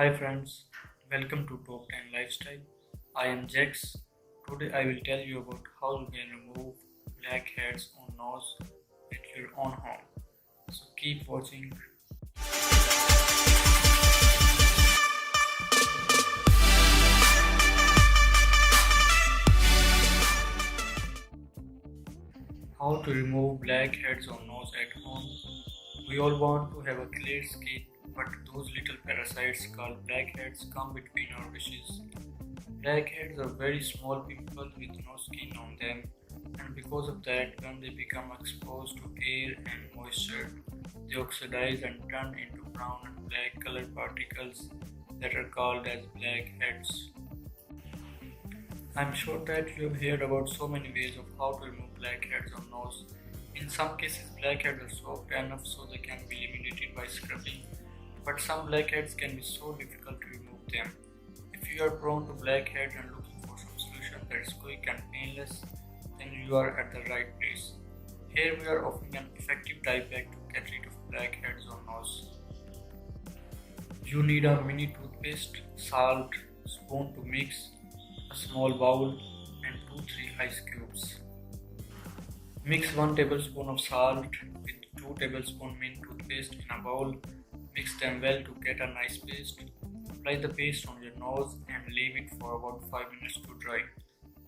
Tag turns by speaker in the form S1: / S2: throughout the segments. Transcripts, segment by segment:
S1: Hi friends, welcome to Top 10 Lifestyle. I am Jax. Today I will tell you about how you can remove blackheads on nose at your own home. So keep watching. How to remove blackheads on nose at home. We all want to have a clear skin, but those little parasites called blackheads come between our wishes. Blackheads are very small pimples with no skin on them, and because of that, when they become exposed to air and moisture, they oxidize and turn into brown and black colored particles that are called as blackheads. I'm sure that you have heard about so many ways of how to remove blackheads on nose. In some cases, blackheads are soft enough so they can be eliminated by scrubbing, but some blackheads can be so difficult to remove them. If you are prone to blackheads and looking for some solution that is quick and painless, then you are at the right place. Here we are offering an effective dye pack to get rid of blackheads on nose. You need a mini toothpaste, salt, spoon to mix, a small bowl, and 2-3 ice cubes. Mix 1 tablespoon of salt with 2 tablespoon mint toothpaste in a bowl. Mix them well to get a nice paste. Apply the paste on your nose and leave it for about 5 minutes to dry.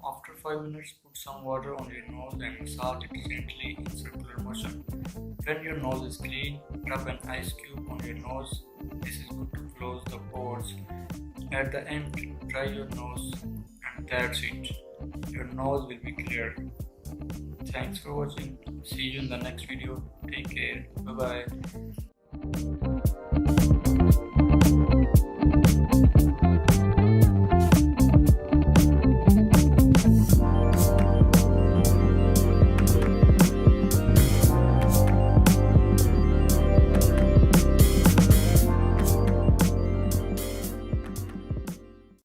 S1: After 5 minutes, put some water on your nose and massage it gently in circular motion. When your nose is clean, rub an ice cube on your nose. This is good to close the pores. At the end, dry your nose, and that's it. Your nose will be clear. Thanks for watching. See you in the next video. Take care. Bye bye.